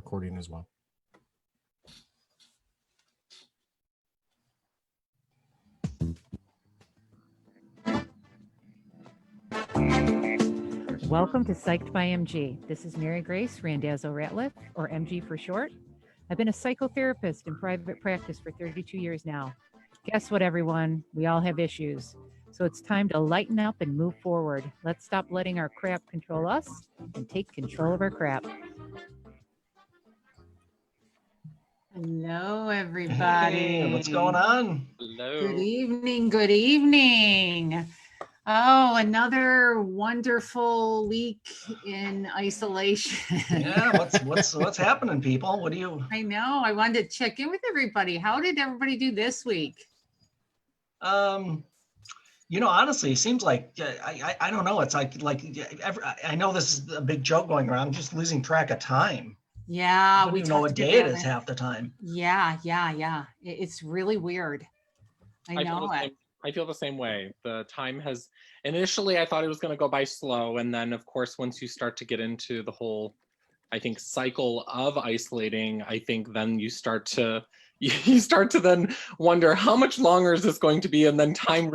recording as well. Welcome to Psyched by MG. This is Mary Grace Randazzo-Ratliff, or MG for short. I've been a psychotherapist in private practice for 32 years now. Guess what, everyone? We all have issues. So it's time to lighten up and move forward. Let's stop letting our crap control us and take control of our crap. Hello, everybody. Hey, what's going on? Hello. Good evening. Good evening. Oh, another wonderful week in isolation. Yeah, what's happening, people? What do you? I know. I wanted to check in with everybody. How did everybody do this week? Honestly, it seems like I don't know. It's like I know this is a big joke going around. I'm just losing track of time. Yeah, I don't even know what day it is half the time. Yeah. It's really weird. I feel the same way. The time has, initially I thought it was going to go by slow. And then of course, once you start to get into the whole, I think, cycle of isolating, I think then you start to then wonder how much longer is this going to be? And then time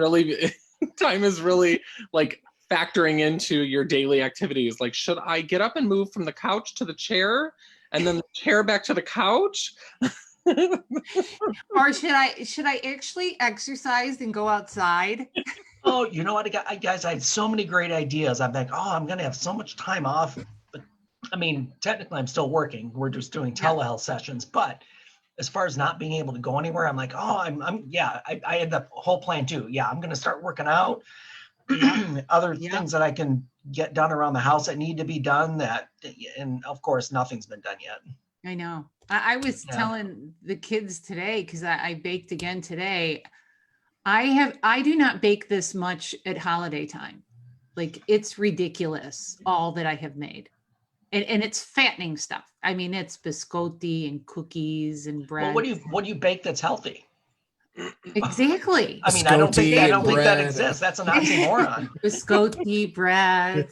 is really like factoring into your daily activities. Like, should I get up and move from the couch to the chair and then the chair back to the couch? Or should I actually exercise and go outside? Oh, you know what, guys, I had so many great ideas. I'm like, I'm going to have so much time off. But I mean, technically I'm still working. We're just doing telehealth sessions. But as far as not being able to go anywhere, I'm like, I had the whole plan too. Yeah, I'm going to start working out. Other things that I can get done around the house that need to be done, and of course nothing's been done yet. I know. I was telling the kids today, because I baked again today. I do not bake this much at holiday time. Like, it's ridiculous all that I have made. And it's fattening stuff. I mean, it's biscotti and cookies and bread. Well, what do you bake that's healthy? Exactly. I mean, I don't think that exists. That's an oxymoron. Biscotti, bread.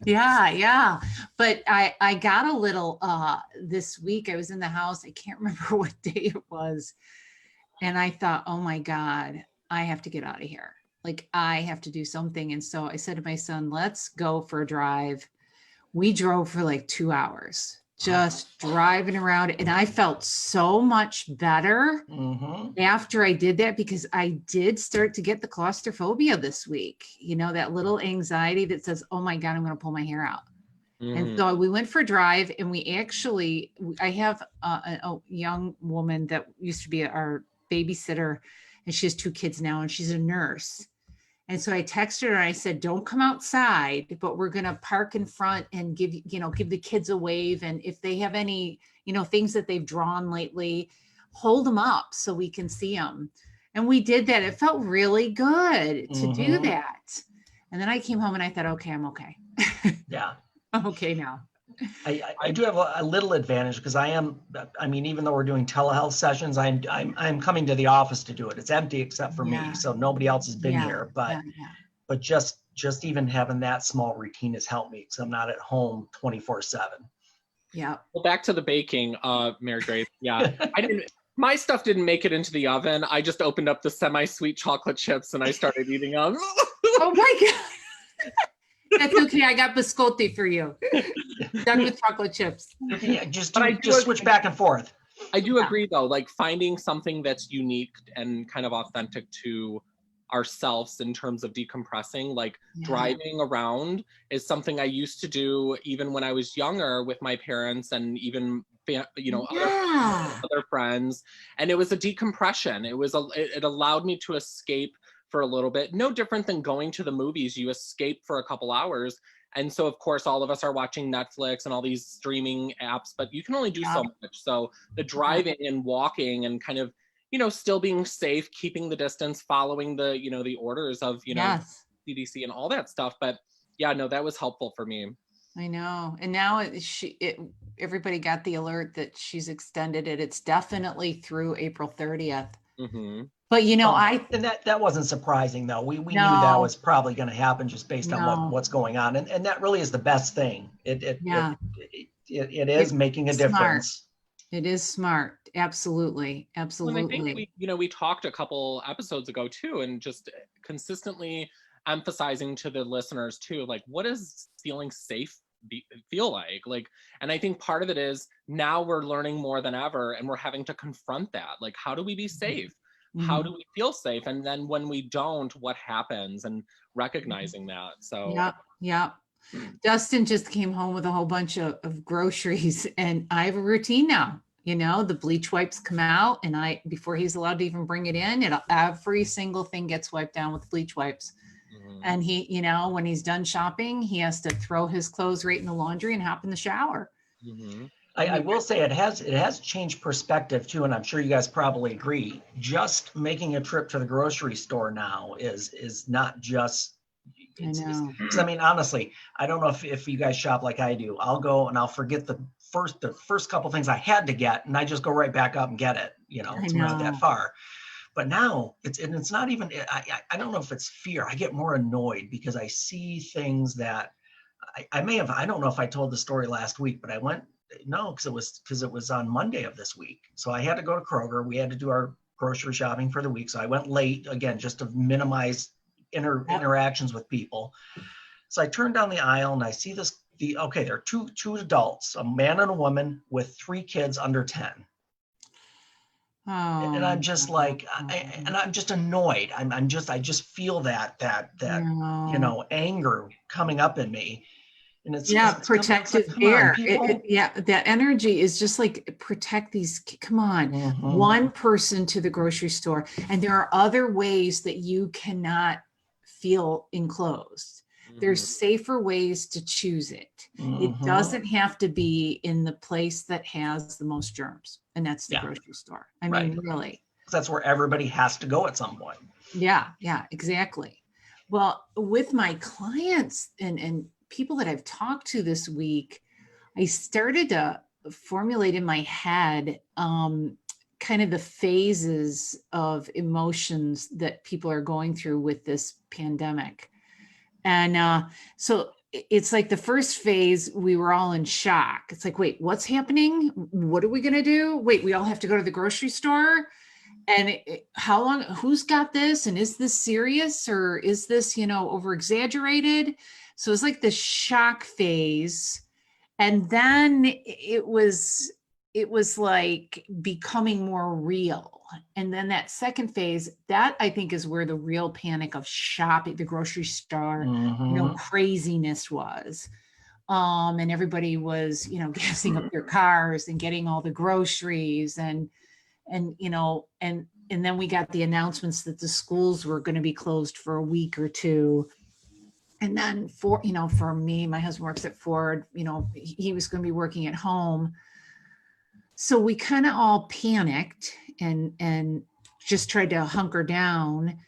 Yeah. But I got a little this week. I was in the house. I can't remember what day it was. And I thought, oh my God, I have to get out of here. Like, I have to do something. And so I said to my son, let's go for a drive. We drove for like 2 hours. Just driving around, and I felt so much better after I did that, because I did start to get the claustrophobia this week. You know, that little anxiety that says, oh my God, I'm going to pull my hair out. And so we went for a drive, and I have a young woman that used to be our babysitter, and she has 2 kids now, and she's a nurse. And so I texted her and I said, don't come outside, but we're going to park in front and give the kids a wave. And if they have any, things that they've drawn lately, hold them up so we can see them. And we did that. It felt really good to do that. And then I came home and I thought, okay, I'm okay. Yeah. I'm okay now. I do have a little advantage, because even though we're doing telehealth sessions, I'm coming to the office to do it. It's empty except for me, so nobody else has been here. But just even having that small routine has helped me, because I'm not at home 24/7. Yeah. Well, back to the baking, Mary Grace. Yeah, my stuff didn't make it into the oven. I just opened up the semi-sweet chocolate chips and I started eating them. Oh my God. That's okay. I got biscotti for you. Done with chocolate chips. Yeah, just switch back and forth. I do agree, though, like finding something that's unique and kind of authentic to ourselves in terms of decompressing, like driving around is something I used to do even when I was younger with my parents and even other friends. And it was a decompression. It allowed me to escape for a little bit. No different than going to the movies. You escape for a couple hours. And so, of course, all of us are watching Netflix and all these streaming apps, but you can only do so much. So the driving and walking and kind of, still being safe, keeping the distance, following the, the orders of, CDC and all that stuff. But yeah, no, that was helpful for me. I know. And now everybody got the alert that she's extended it. It's definitely through April 30th. Mm-hmm. But and that wasn't surprising though. We knew that was probably going to happen just based on what's going on, and that really is the best thing. it is making a Smart. difference. It is smart. Absolutely. Well, Absolutely. and I think we talked a couple episodes ago too, and just consistently emphasizing to the listeners too, like, what does feeling safe feel like? And I think part of it is now we're learning more than ever, and we're having to confront that. Like, how do we be safe? How do we feel safe? And then when we don't, what happens? And recognizing that. So yeah. Dustin just came home with a whole bunch of groceries, and I have a routine now. You know, the bleach wipes come out, and before he's allowed to even bring it in, every single thing gets wiped down with bleach wipes. And he, you know, when he's done shopping, he has to throw his clothes right in the laundry and hop in the shower. I will say it has changed perspective too, and I'm sure you guys probably agree. Just making a trip to the grocery store now is not just. I mean, honestly, I don't know if you guys shop like I do. I'll go and I'll forget the first couple things I had to get, and I just go right back up and get it. You know, it's not that far. But now it's not even. I don't know if it's fear. I get more annoyed because I see things that I may have. I don't know if I told the story last week, but I went. No, because it was on Monday of this week. So I had to go to Kroger. We had to do our grocery shopping for the week. So I went late again, just to minimize interactions with people. So I turned down the aisle and I see there are two adults, a man and a woman with 3 kids under 10. And I'm just like, and I'm just annoyed. I just feel that you know, anger coming up in me. And it's protective air. That energy is just like, protect these. Come on, one person to the grocery store, and there are other ways that you cannot feel enclosed. There's safer ways to choose it. It doesn't have to be in the place that has the most germs, and that's the grocery store. I mean, really. That's where everybody has to go at some point. Yeah, exactly. Well, with my clients and people that I've talked to this week, I started to formulate in my head kind of the phases of emotions that people are going through with this pandemic. And so it's like the first phase, we were all in shock. It's like, wait, what's happening? What are we going to do? Wait, we all have to go to the grocery store? And how long, who's got this? And is this serious, or is this, you know, over exaggerated? So it's like the shock phase. And then it was like becoming more real. And then that second phase, that I think is where the real panic of shopping, the grocery store, you know, craziness was. And everybody was, you know, gassing up their cars and getting all the groceries and you know, and then we got the announcements that the schools were going to be closed for a week or two. And then for me, my husband works at Ford, you know, he was going to be working at home. So we kind of all panicked and just tried to hunker down.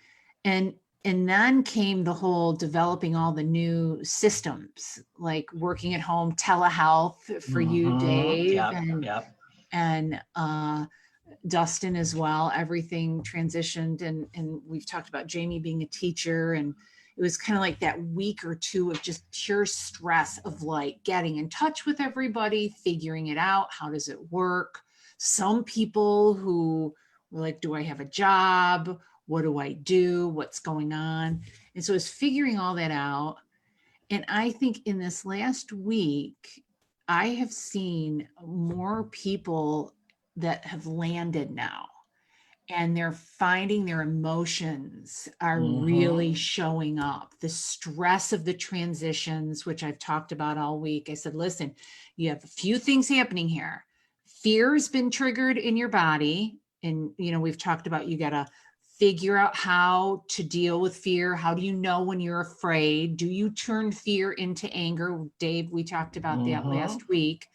And then came the whole developing all the new systems, like working at home, telehealth for you, Dave, and Dustin as well. Everything transitioned, and we've talked about Jamie being a teacher, and it was kind of like that week or two of just pure stress of like getting in touch with everybody, figuring it out. How does it work? Some people who were like, do I have a job? What do I do? What's going on? And so it's figuring all that out. And I think in this last week, I have seen more people that have landed now, and they're finding their emotions are really showing up. The stress of the transitions, which I've talked about all week. I said, listen, you have a few things happening here. Fear has been triggered in your body. And, you know, we've talked about, you got to figure out how to deal with fear. How do you know when you're afraid? Do you turn fear into anger? Dave, we talked about that last week.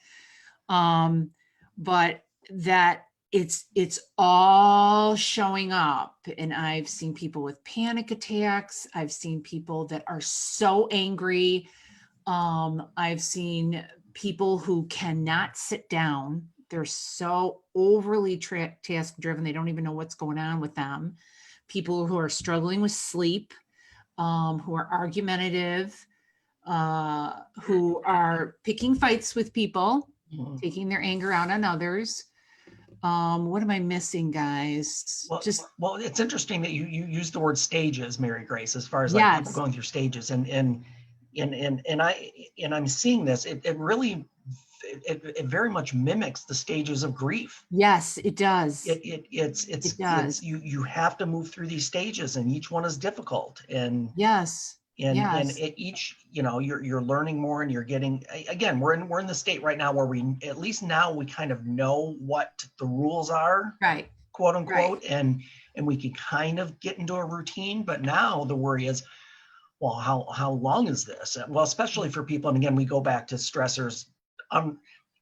But that it's all showing up. And I've seen people with panic attacks. I've seen people that are so angry. I've seen people who cannot sit down. They're so overly task driven. They don't even know what's going on with them. People who are struggling with sleep, who are argumentative, who are picking fights with people, Mhm. taking their anger out on others. What am I missing, guys? Well, Just it's interesting that you use the word stages, Mary Grace, as far as like people yes, going through stages, and I'm seeing this. It really it very much mimics the stages of grief. yes, it does. It It's does. you have to move through these stages, and each one is difficult, and Yes, yes, each, you're learning more, and you're getting, again, we're in the state right now where we, at least now, we kind of know what the rules are, right, quote right. unquote, and we can kind of get into a routine. But now the worry is, well, how long is this? Well, especially for people, and again, we go back to stressors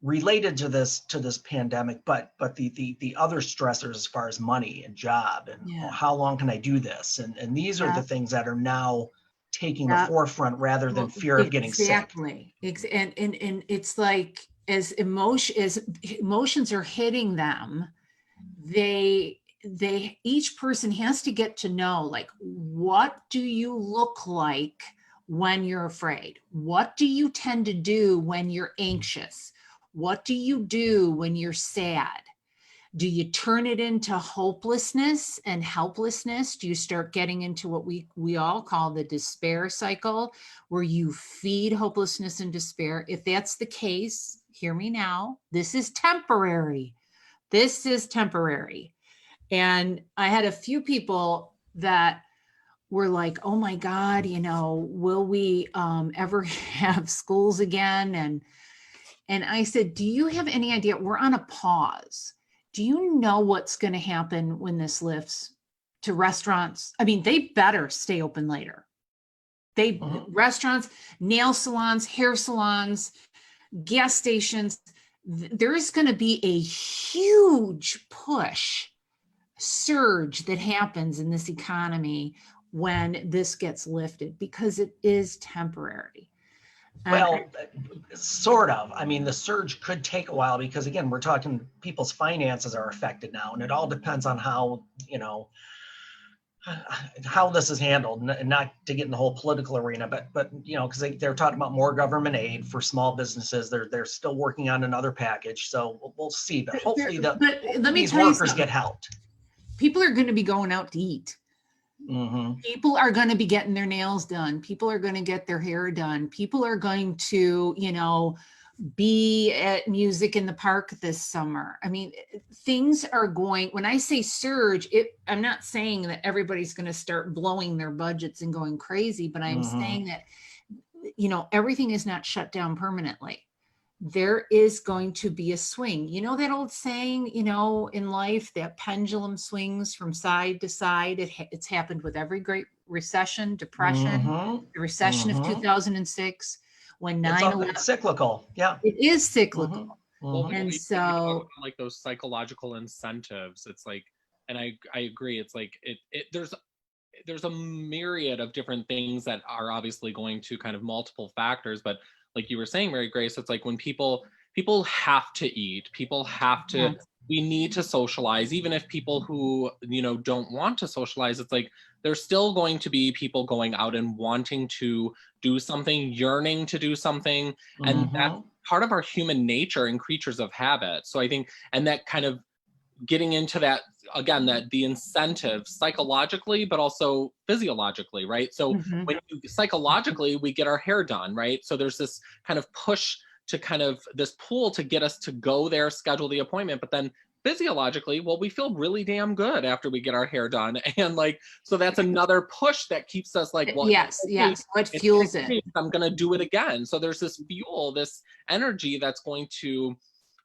related to this pandemic, but the other stressors as far as money and job, and Yeah, how long can I do this? And these are yeah, the things that are now taking the yeah. forefront, rather than Well, fear of getting sick. exactly. And it's like as emotions are hitting them, they each person has to get to know, like, what do you look like when you're afraid? What do you tend to do when you're anxious? What do you do when you're sad? Do you turn it into hopelessness and helplessness? Do you start getting into what we all call the despair cycle, where you feed hopelessness and despair? If that's the case, hear me now. This is temporary. This is temporary. And I had a few people that were like, oh my God, will we ever have schools again? And I said, do you have any idea? We're on a pause. Do you know what's going to happen when this lifts to restaurants? I mean, they better stay open later. Restaurants, nail salons, hair salons, gas stations, there is going to be a huge push, surge that happens in this economy when this gets lifted, because it is temporary. Well, sort of. I mean, the surge could take a while, because again, we're talking, people's finances are affected now, and it all depends on how this is handled, and not to get in the whole political arena, but because they're talking about more government aid for small businesses. They're still working on another package, so we'll see. But hopefully But let me these tell you workers something. get helped. People are going to be going out to eat. Mm-hmm. People are going to be getting their nails done. People are going to get their hair done. People are going to, be at music in the park this summer. I mean, things are going, when I say surge, I'm not saying that everybody's going to start blowing their budgets and going crazy, but I'm saying that, everything is not shut down permanently. There is going to be a swing. You know that old saying, in life, that pendulum swings from side to side. It's happened with every great recession, depression, Mm-hmm. the recession of Mm-hmm. 2006, when It's 9/11. cyclical. Yeah. It is cyclical. Mm-hmm. Well, And we talk so, about, like, those psychological incentives. It's like, and I agree. It's like there's a myriad of different things that are obviously going to kind of multiple factors, but like you were saying, Mary Grace, it's like when people have to eat, people have to, yes, we need to socialize, even if people who don't want to socialize. It's like there's still going to be people going out and wanting to do something, yearning to do something, and that's part of our human nature and creatures of habit. So I think, and that kind of getting into that again, that the incentive psychologically but also physiologically, right? So when psychologically we get our hair done, right? So there's this kind of push to kind of this pull to get us to go there, schedule the appointment, but then physiologically, well, we feel really damn good after we get our hair done. And like, so that's another push that keeps us like, well, yes, what fuels it? I'm going to do it again. So there's this fuel, this energy that's going to,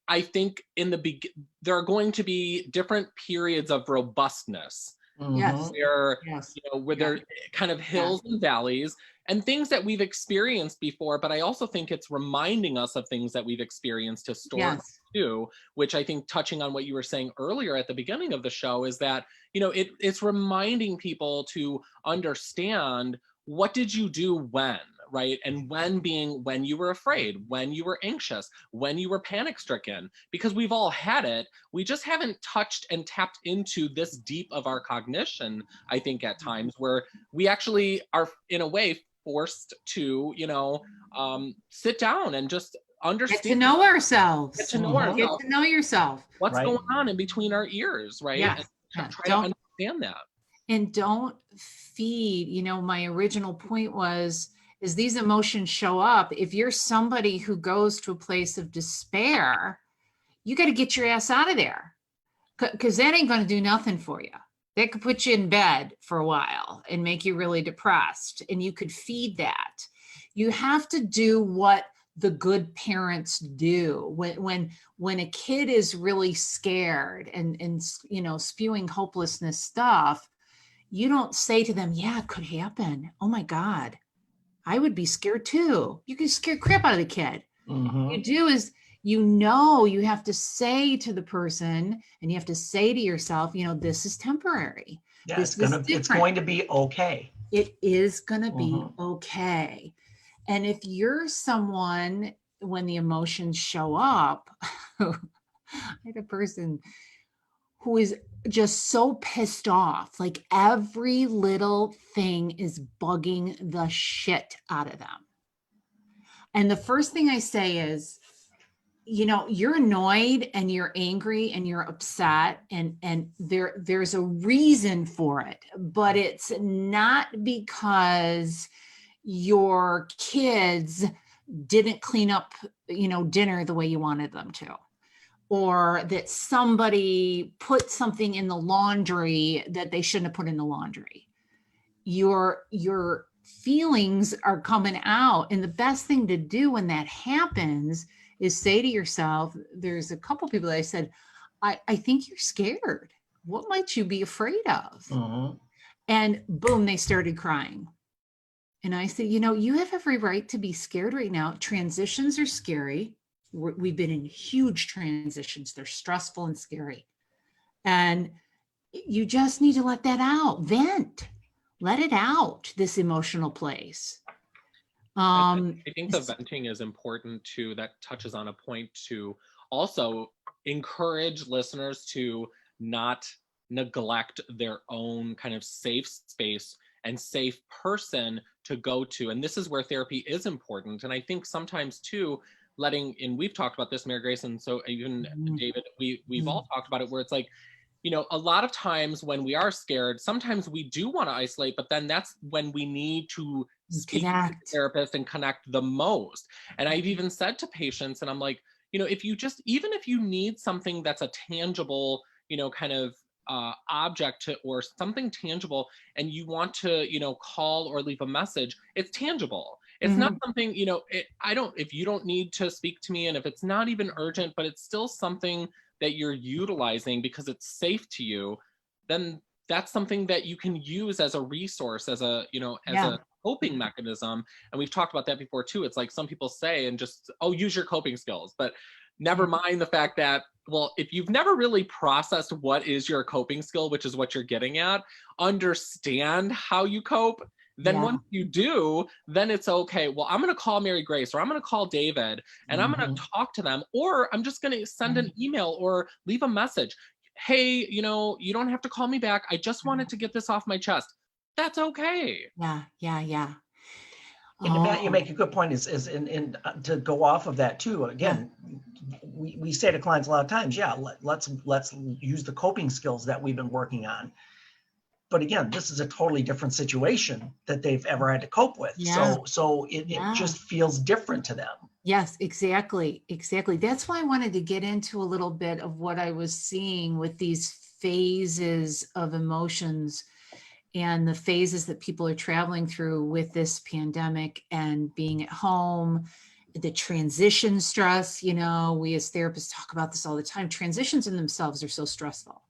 I think there are going to be different periods of robustness. Yes, Where, yes, where there kind of hills and valleys and things that we've experienced before, but I also think it's reminding us of things that we've experienced historically too, which I think, touching on what you were saying earlier at the beginning of the show, is that, it's reminding people to understand, what did you do when? Right? And when being when you were afraid, when you were anxious, when you were panic stricken, because we've all had it. We just haven't touched and tapped into this deep of our cognition, I think, at times, where we actually are in a way forced to, sit down and just understand. Get to know ourselves. Get to know Mhm. Get ourselves. to know yourself. What's Right. going on in between our ears, right? Yeah. And Yeah. try to understand that. And don't feed, my original point is these emotions show up. If you're somebody who goes to a place of despair, you got to get your ass out of there, because that ain't going to do nothing for you. That could put you in bed for a while and make you really depressed, and you could feed that. You have to do what the good parents do when a kid is really scared and spewing hopelessness stuff. You don't say to them, yeah, it could happen. Oh my God, I would be scared too. You can scare crap out of the kid. What you do is, you have to say to the person, and you have to say to yourself, this is temporary. Yeah, This it's is going different. to be okay. It is going to be Mhm. okay. And if you're someone, when the emotions show up, I had a person who is just so pissed off, like every little thing is bugging the shit out of them. And the first thing I say is, you're annoyed and you're angry and you're upset, and there's a reason for it, but it's not because your kids didn't clean up, dinner the way you wanted them to, or that somebody put something in the laundry that they shouldn't have put in the laundry. Your feelings are coming out, and the best thing to do when that happens is say to yourself, there's a couple people that I said, I think you're scared. What might you be afraid of? Mhm. And boom, they started crying. And I said, you have every right to be scared right now. Transitions are scary. We've been in huge transitions. They're stressful and scary. And you just need to let that out. Vent. Let it out, this emotional place. I think the venting is important too. That touches on a point to also encourage listeners to not neglect their own kind of safe space and safe person to go to. And this is where therapy is important. And I think sometimes too, and we've talked about this, Mary Grace, and so even David, we've all talked about it, where it's like, a lot of times when we are scared, sometimes we do want to isolate, but then that's when we need to speak to the therapist and connect the most. And I've even said to patients, and I'm like, even if you need something that's a tangible, kind of object or something tangible, and you want to, call or leave a message, it's tangible. It's not something, if you don't need to speak to me, and if it's not even urgent, but it's still something that you're utilizing because it's safe to you, then that's something that you can use as a resource, as a coping mechanism. And we've talked about that before too. It's like some people say, and just, use your coping skills, but never mind the fact that, well, if you've never really processed what is your coping skill, which is what you're getting at, understand how you cope, then once you do, then it's okay. Well, I'm going to call Mary Grace, or I'm going to call David, and I'm going to talk to them, or I'm just going to send an email or leave a message. Hey, you don't have to call me back. I just wanted to get this off my chest. That's okay. Yeah. And Matt, you make a good point. Is to go off of that too. Again, we say to clients a lot of times, let's use the coping skills that we've been working on. But again, this is a totally different situation that they've ever had to cope with. So it just feels different to them. Yes, exactly. That's why I wanted to get into a little bit of what I was seeing with these phases of emotions and the phases that people are traveling through with this pandemic and being at home, the transition stress. We as therapists talk about this all the time. Transitions in themselves are so stressful.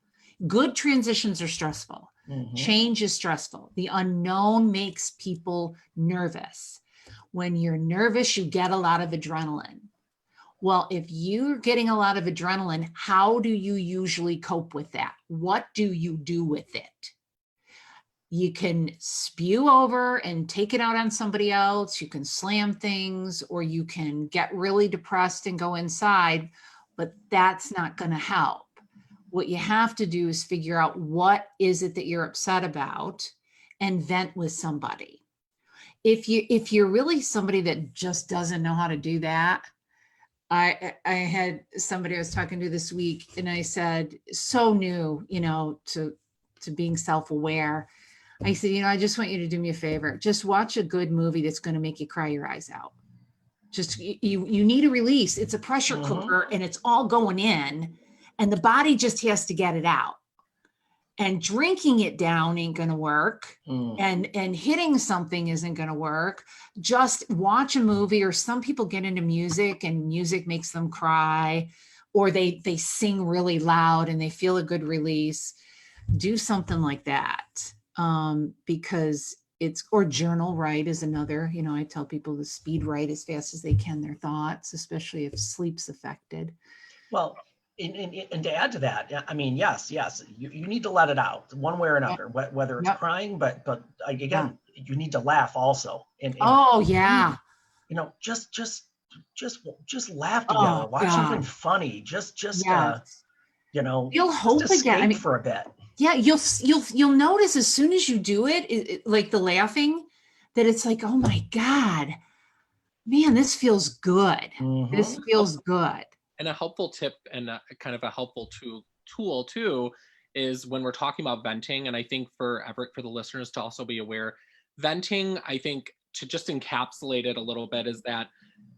Good transitions are stressful. Change is stressful. The unknown makes people nervous. When you're nervous, you get a lot of adrenaline. Well, if you're getting a lot of adrenaline, how do you usually cope with that? What do you do with it? You can spew over and take it out on somebody else. You can slam things, or you can get really depressed and go inside, but that's not going to help. What you have to do is figure out what is it that you're upset about and vent with somebody. If you're really somebody that just doesn't know how to do that, I had somebody I was talking to this week, and I said, so new, to being self-aware. I said, I just want you to do me a favor. Just watch a good movie that's going to make you cry your eyes out. Just you need a release. It's a pressure cooker, and it's all going in, and the body just has to get it out. And drinking it down ain't going to work. And hitting something isn't going to work. Just watch a movie, or some people get into music and music makes them cry, or they sing really loud and they feel a good release. Do something like that. Because or journal write is another, I tell people to speed write as fast as they can their thoughts, especially if sleep's affected. Well, and to add to that, I mean, yes, you need to let it out one way or another, whether it's crying, but again, you need to laugh also. And just laugh together, watch something funny, you'll hope again for a bit. Yeah, you'll notice as soon as you do it, like the laughing, that it's like, oh my God, man, this feels good. This feels good. And a helpful tip and kind of a helpful tool too is when we're talking about venting. And I think for the listeners to also be aware, venting, I think to just encapsulate it a little bit, is that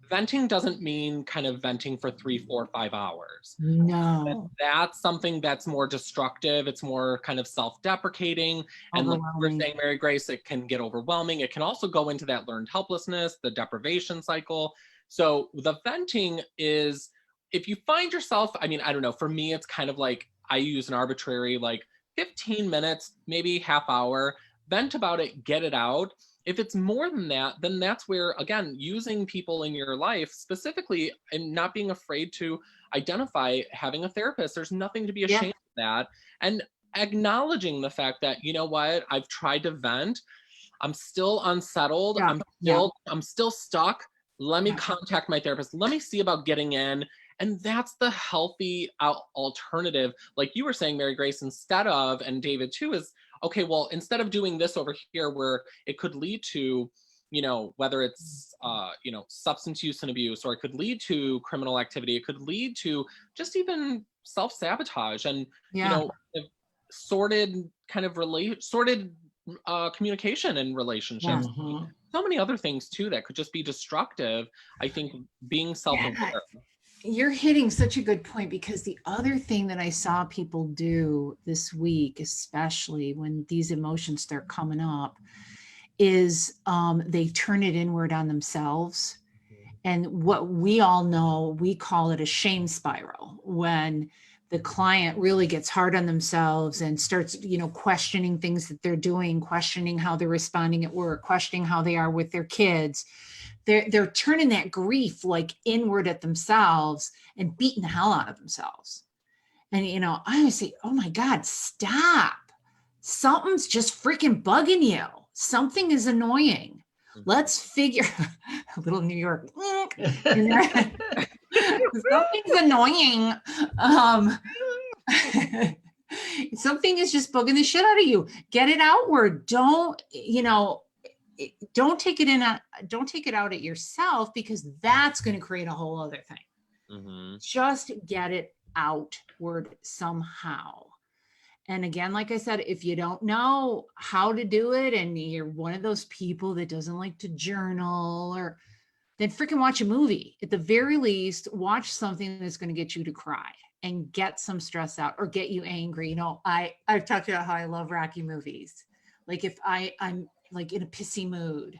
venting doesn't mean kind of venting for 3, 4, 5 hours. No. That's something that's more destructive. It's more kind of self-deprecating. And like you were saying, Mary Grace, it can get overwhelming. It can also go into that learned helplessness, the deprivation cycle. So the venting is, if you find yourself, I mean, I don't know, for me, it's kind of like, I use an arbitrary, like 15 minutes, maybe half hour, vent about it, get it out. If it's more than that, then that's where, again, using people in your life specifically and not being afraid to identify having a therapist. There's nothing to be ashamed of that. And acknowledging the fact that, you know what, I've tried to vent. I'm still unsettled. I'm still stuck. Let me contact my therapist. Let me see about getting in. And that's the healthy alternative. Like you were saying, Mary Grace, instead of, and David too, is, okay, well, instead of doing this over here where it could lead to, whether it's, substance use and abuse, or it could lead to criminal activity, it could lead to just even self-sabotage and, sorted communication in relationships. So many other things too that could just be destructive. I think being self-aware. You're hitting such a good point, because the other thing that I saw people do this week, especially when these emotions start coming up, is they turn it inward on themselves. And what we all know, we call it a shame spiral, when the client really gets hard on themselves and starts, questioning things that they're doing, questioning how they're responding at work, questioning how they are with their kids. They're turning that grief like inward at themselves and beating the hell out of themselves. And, I always say, oh my God, stop. Something's just freaking bugging you. Something is annoying. Let's figure a little New York. Something's annoying. Something is just bugging the shit out of you. Get it outward. Don't take it out at yourself, because that's going to create a whole other thing. Just get it outward somehow. And again, like I said, if you don't know how to do it and you're one of those people that doesn't like to journal, then freaking watch a movie. At the very least, watch something that's going to get you to cry and get some stress out or get you angry. I've talked about how I love Rocky movies. Like if I'm like in a pissy mood,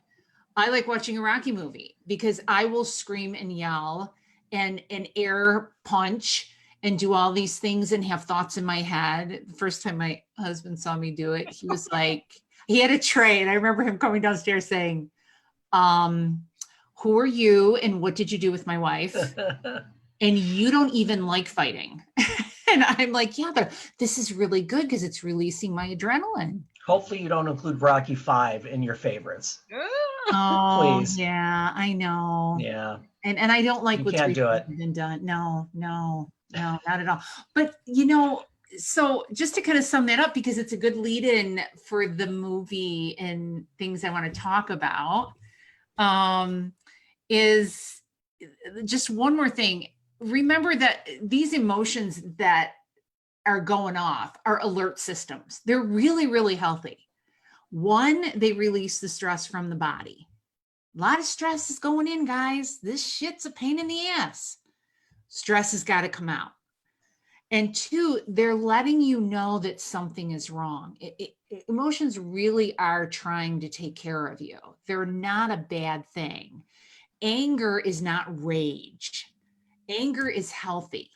I like watching a Rocky movie, because I will scream and yell and air punch and do all these things and have thoughts in my head. The first time my husband saw me do it, he was like, he had a tray, and I remember him coming downstairs saying, who are you and what did you do with my wife? And you don't even like fighting. And I'm like, yeah, but this is really good because it's releasing my adrenaline. Hopefully you don't include Rocky 5 in your favorites. Oh, please. Yeah, I know. Yeah. And I don't like what's can't do it. been done. No, not at all. But so just to kind of sum that up, because it's a good lead in for the movie and things I want to talk about, is just one more thing. Remember that these emotions that are going off are alert systems. They're really, really healthy. One, they release the stress from the body. A lot of stress is going in, guys. This shit's a pain in the ass. Stress has got to come out. And two, they're letting you know that something is wrong. Emotions really are trying to take care of you. They're not a bad thing. Anger is not rage. Anger is healthy.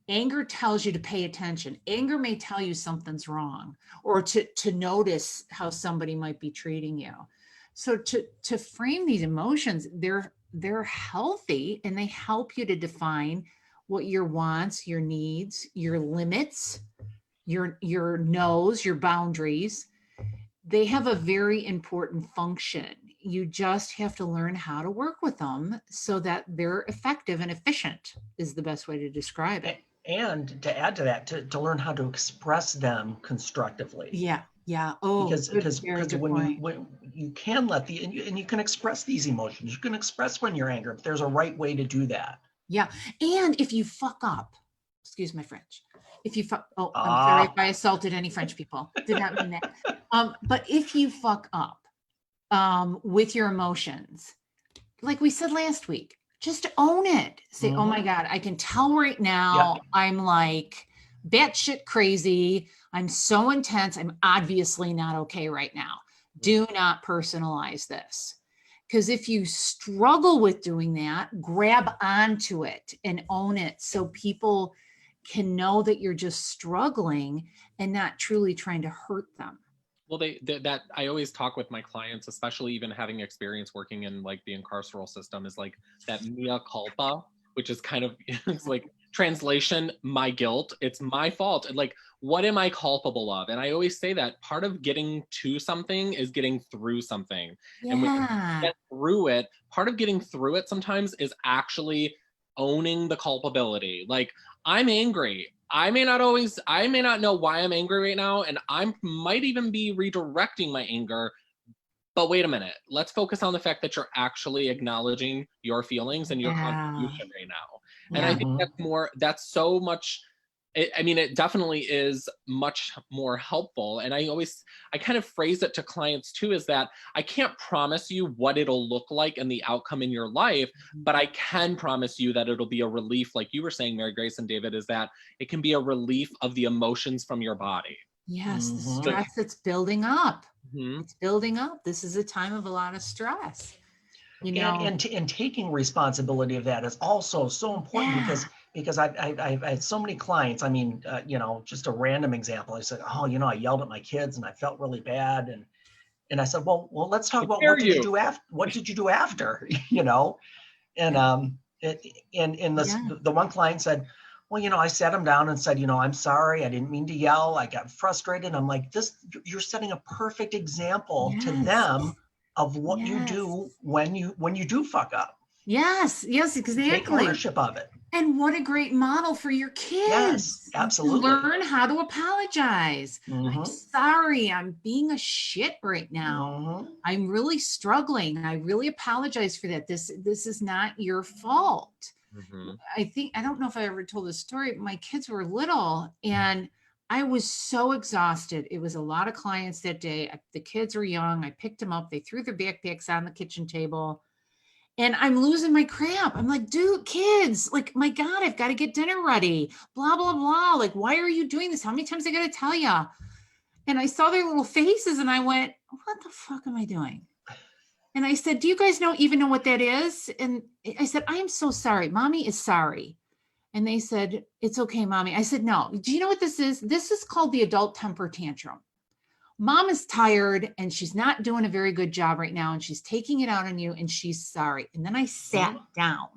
Anger tells you to pay attention. Anger may tell you something's wrong or to notice how somebody might be treating you. So to frame these emotions, they're healthy and they help you to define what your wants, your needs, your limits, your no's, your boundaries. They have a very important function. You just have to learn how to work with them so that they're effective and efficient is the best way to describe it. And to add to that, to learn how to express them constructively. Yeah. Oh, because when you can let and you can express these emotions, you can express when you're angry, but there's a right way to do that. Yeah. And if you fuck up, excuse my French, I'm sorry if I assaulted any French people. Did not mean that. But if you fuck up with your emotions, like we said last week, just own it. Say, oh my God, I can tell right now I'm like batshit crazy. I'm so intense. I'm obviously not okay right now. Do not personalize this. Because if you struggle with doing that, grab onto it and own it so people can know that you're just struggling and not truly trying to hurt them. Well, that I always talk with my clients, especially even having experience working in like the incarceral system, is like that mea culpa, which is kind of it's like translation, my guilt. It's my fault. And like, what am I culpable of? And I always say that part of getting to something is getting through something. Yeah. And when you get through it, part of getting through it sometimes is actually owning the culpability. Like, I'm angry. I may not know why I'm angry right now, and I might even be redirecting my anger. But wait a minute, let's focus on the fact that you're actually acknowledging your feelings and your contribution right now. And I think that's so much, it definitely is much more helpful. And I kind of phrase it to clients too, is that I can't promise you what it'll look like and the outcome in your life, but I can promise you that it'll be a relief, like you were saying, Mary Grace and David, is that it can be a relief of the emotions from your body. Yes, the stress that's building up. It's building up. This is a time of a lot of stress. You know, and taking responsibility of that is also so important because I've had so many clients. I mean, just a random example. I said, I yelled at my kids and I felt really bad, and I said, well, let's talk about what did you do after? What did you do after? And the one client said, well, I sat him down and said, I'm sorry, I didn't mean to yell. I got frustrated. I'm like, you're setting a perfect example to them of what you do when you do fuck up. Yes, exactly. Take ownership of it. And what a great model for your kids. Yes, absolutely. Learn how to apologize. I'm sorry, I'm being a shit right now. I'm really struggling. I really apologize for that. This is not your fault. I don't know if I ever told this story. My kids were little and I was so exhausted. It was a lot of clients that day. The kids were young. I picked them up. They threw their backpacks on the kitchen table and I'm losing my crap. I'm like, dude, kids, like, my God, I've got to get dinner ready. Blah, blah, blah. Like, why are you doing this? How many times I got to tell you? And I saw their little faces and I went, what the fuck am I doing? And I said, do you guys even know what that is? And I said, I am so sorry. Mommy is sorry. And they said, it's okay, Mommy. I said, no. Do you know what this is? This is called the adult temper tantrum. Mom is tired and she's not doing a very good job right now. And she's taking it out on you and she's sorry. And then I sat down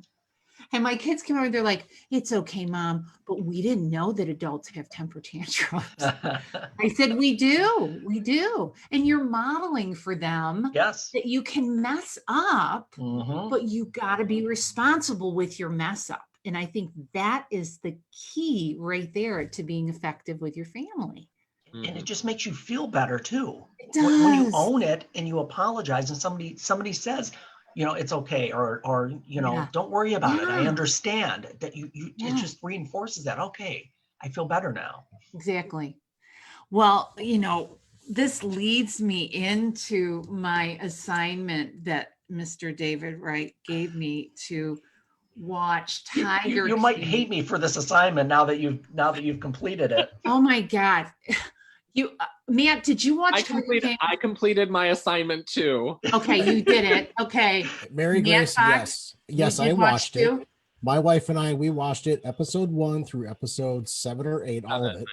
and my kids came over. They're like, it's okay, Mom. But we didn't know that adults have temper tantrums. I said, we do. And you're modeling for them that you can mess up, but you got to be responsible with your mess up. And I think that is the key right there to being effective with your family. And it just makes you feel better too. It does. When you own it and you apologize and somebody says, you know, it's okay, or you know, Yeah. don't worry about it. I Yeah. understand that you Yeah. it just reinforces that. Okay, I feel better now. Exactly. Well, you know, this leads me into my assignment that Mr. David Wright gave me to watch Tiger You might King. hate me for this assignment now that you've completed it. Oh my God. You, Matt, did you watch Tiger King? I completed my assignment too. Okay, you did it. Okay. Mary Matt Grace, Fox, yes, you I did watch watched it. too? My wife and I, we watched it episode 1 through episode 7 or 8, all of it.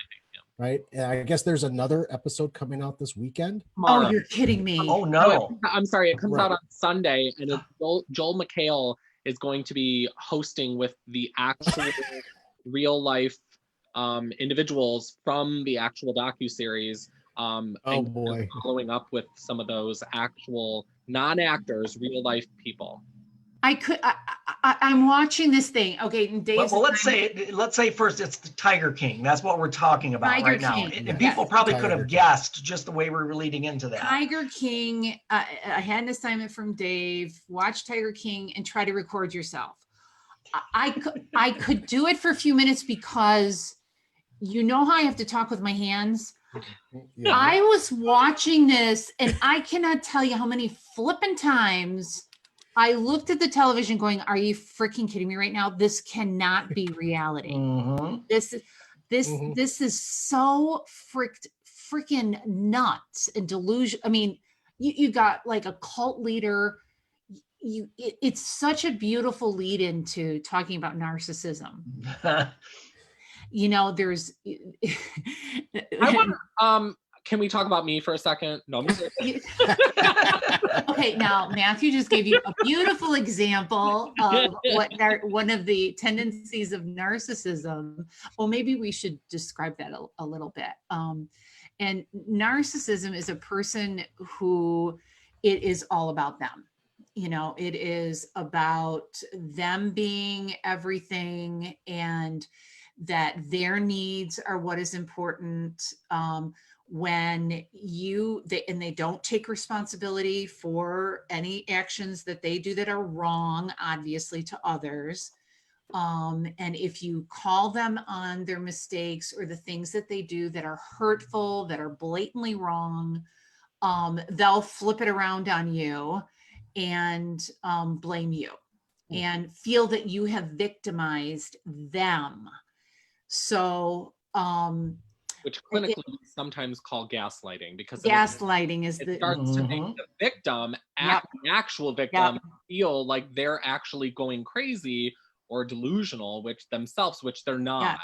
Right. And I guess there's another episode coming out this weekend. Oh, Tomorrow. you're kidding me. Oh no. I'm sorry, it comes Right. out on Sunday, and it's Joel McHale is going to be hosting with the actual real life individuals from the actual docuseries. Oh and boy. following up with some of those actual non-actors, real life people. I'm watching this thing. Okay, and Dave's Well, let's say first it's the Tiger King. That's what we're talking about Tiger right now. King, And yes. people probably could Tiger have King. guessed just the way we're leading into that. Tiger King. I had an assignment from Dave. Watch Tiger King and try to record yourself. I could do it for a few minutes because you know how I have to talk with my hands. Yeah. I was watching this and I cannot tell you how many flippin' times I looked at the television going, are you freaking kidding me right now? This cannot be reality. Mhm. This Mhm. is so freaking nuts and delusion. I mean, you got like a cult leader. It's such a beautiful lead into talking about narcissism. You know, there's I want can we talk about me for a second? No, I'm just okay, now Matthew just gave you a beautiful example of one of the tendencies of narcissism. Well, maybe we should describe that a little bit. And narcissism is a person who it is all about them. You know, it is about them being everything and that their needs are what is important. When they don't take responsibility for any actions that they do that are wrong, obviously, to others. And if you call them on their mistakes or the things that they do that are hurtful, that are blatantly wrong, they'll flip it around on you and blame you and feel that you have victimized them. So, which clinically we sometimes call gaslighting, because gaslighting is it starts to make the victim, the actual victim, feel like they're actually going crazy or delusional, which they're not.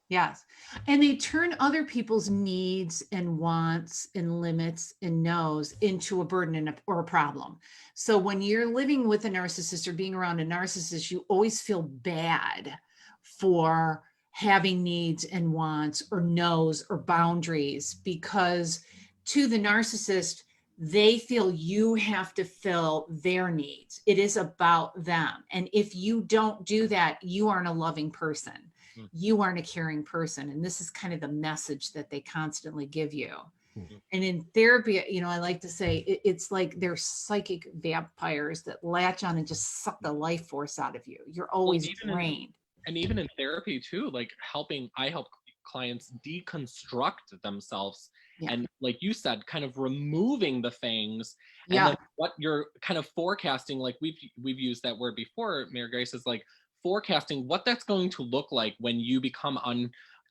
Yes. And they turn other people's needs and wants and limits and no's into a burden or a problem. So when you're living with a narcissist or being around a narcissist, you always feel bad for having needs and wants or no's or boundaries, because to the narcissist, they feel you have to fill their needs. It is about them. And if you don't do that, you aren't a loving person. You aren't a caring person. And this is kind of the message that they constantly give you. And in therapy, you know, I like to say it's like they're psychic vampires that latch on and just suck the life force out of you. You're always drained. And even in therapy too, like I help clients deconstruct themselves. And like you said, kind of removing the things and then what you're kind of forecasting, like we've used that word before, Mary Grace, is like forecasting what that's going to look like when you become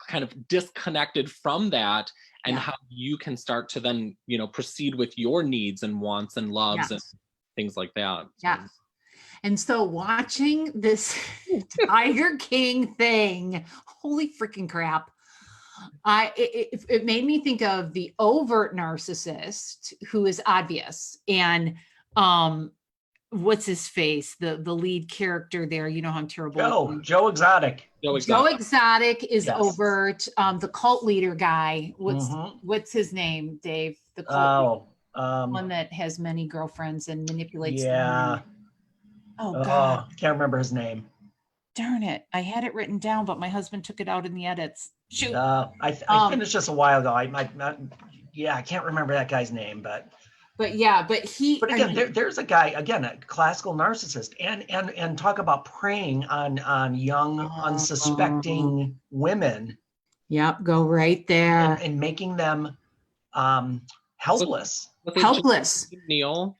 kind of disconnected from that, and how you can start to then, you know, proceed with your needs and wants and loves and things like that. Yeah. And so watching this Tiger King thing, holy freaking crap. It made me think of the overt narcissist who is obvious. And what's his face? The lead character there, you know how I'm terrible. Joe Exotic. Joe Exotic is overt. The cult leader guy. What's his name, Dave? The cult one that has many girlfriends and manipulates them. Oh God. Can't remember his name. Darn it. I had it written down, but my husband took it out in the edits. Shoot. I finished this a while ago. I can't remember that guy's name, but But yeah, but But again, there's a guy, again, a classical narcissist, and talk about preying on young, unsuspecting women. Yep, go right there. And making them helpless. Helpless. Jim Neal?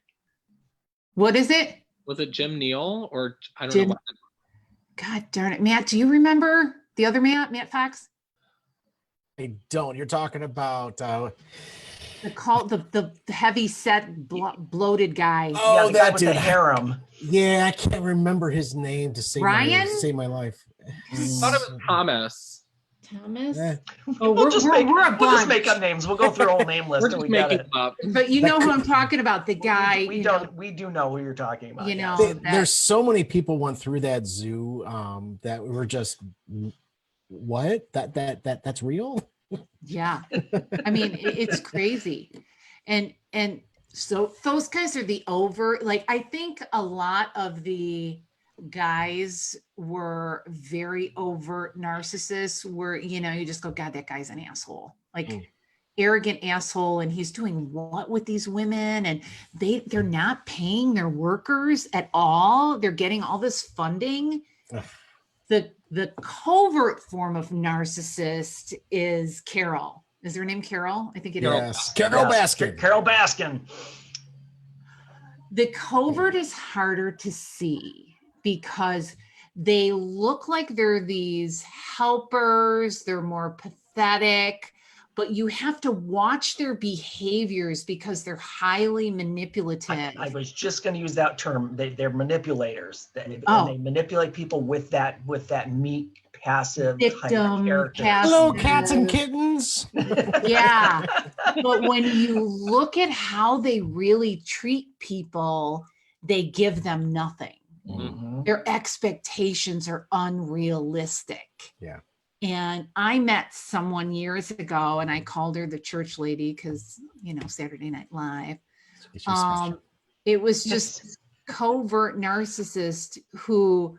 What is it? Was it Jim Neal or I don't know what? God darn it. Matt, do you remember the other Matt Fox? I don't. You're talking about the heavy set bloated guy. Oh, the guy with the harem. Yeah, I can't remember his name to save my life. I thought it was Thomas. Yeah. Oh, we'll just make up names. We'll go through a whole name list. We're just making them up. But you know who I'm talking about, the guy. We do know who you're talking about. You know, there's so many people went through that zoo that were just, what? That's real? Yeah. I mean, it's crazy. And so those guys are the I think a lot of the guys were very overt narcissists where, you just go, God, that guy's an asshole. Arrogant asshole. And he's doing what with these women? And they're not paying their workers at all. They're getting all this funding. The covert form of narcissist is Carol. Is her name Carol? I think it is. Yes. Carol Baskin. Carol Baskin. The covert is harder to see because they look like they're these helpers. They're more pathetic, but you have to watch their behaviors because they're highly manipulative. I was just going to use that term. They're manipulators. And they manipulate people with that meek, passive victim type of character. Hello, cats and kittens. Yeah. But when you look at how they really treat people, they give them nothing. Mm-hmm. Their expectations are unrealistic. Yeah. And I met someone years ago and I called her the church lady because, Saturday Night Live. It was just covert narcissist who,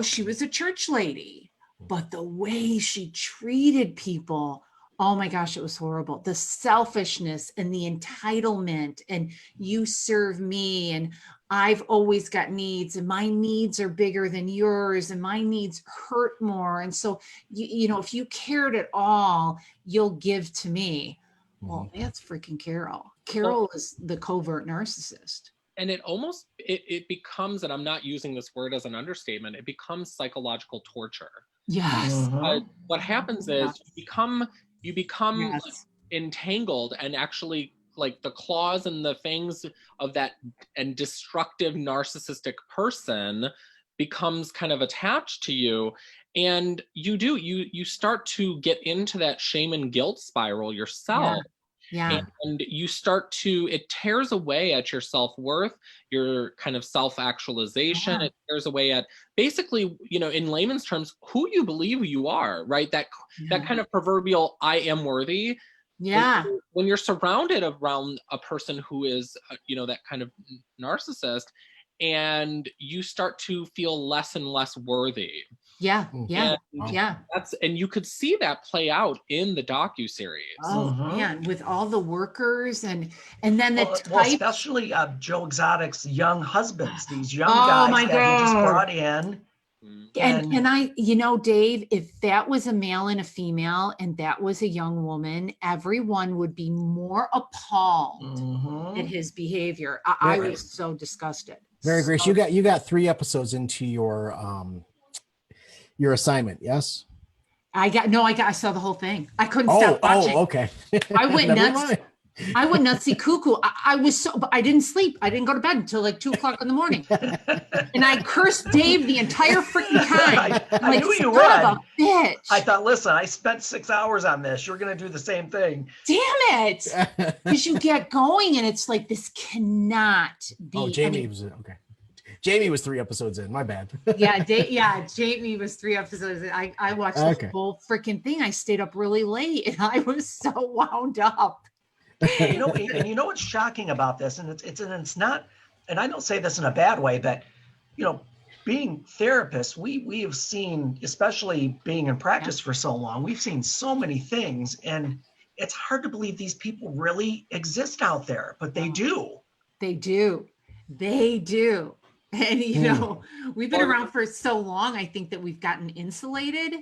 she was a church lady, but the way she treated people, oh my gosh, it was horrible. The selfishness and the entitlement and you serve me and I've always got needs and my needs are bigger than yours and my needs hurt more. And so, if you cared at all, you'll give to me. Well, that's freaking Carol. Carol is the covert narcissist. And it becomes, and I'm not using this word as an understatement, it becomes psychological torture. Yes. What happens is you become entangled and actually the claws and the fangs of that and destructive narcissistic person becomes kind of attached to you. And you start to get into that shame and guilt spiral yourself. Yeah. And you start it tears away at your self-worth, your kind of self-actualization. It tears away at basically, in layman's terms, who you believe you are, right? That kind of proverbial, I am worthy. Yeah. When you're surrounded around a person who is, that kind of narcissist, and you start to feel less and less worthy. Yeah. And you could see that play out in the docuseries. Oh man, with all the workers and then especially Joe Exotic's young husbands, these young guys that he just brought in. And I, Dave, if that was a male and a female and that was a young woman, everyone would be more appalled at his behavior. I was so disgusted. Very Grace, you got 3 episodes into your assignment, yes? I saw the whole thing. I couldn't stop watching. Oh, okay. I went nuts. I went nutsy cuckoo. But I didn't sleep. I didn't go to bed until 2:00 in the morning. And I cursed Dave the entire freaking time. I knew you would. Bitch. I thought, listen, I spent 6 hours on this. You're going to do the same thing. Damn it. Because you get going and it's like, this cannot be. Oh, Jamie was okay. Jamie was 3 episodes in. My bad. Jamie was 3 episodes in. I watched the whole freaking thing. I stayed up really late and I was so wound up. And you know what's shocking about this, and it's not, and I don't say this in a bad way, but being therapists, we have seen, especially being in practice for so long, we've seen so many things, and it's hard to believe these people really exist out there, but they do. They do. They do. And, you know, we've been around for so long, I think that we've gotten insulated,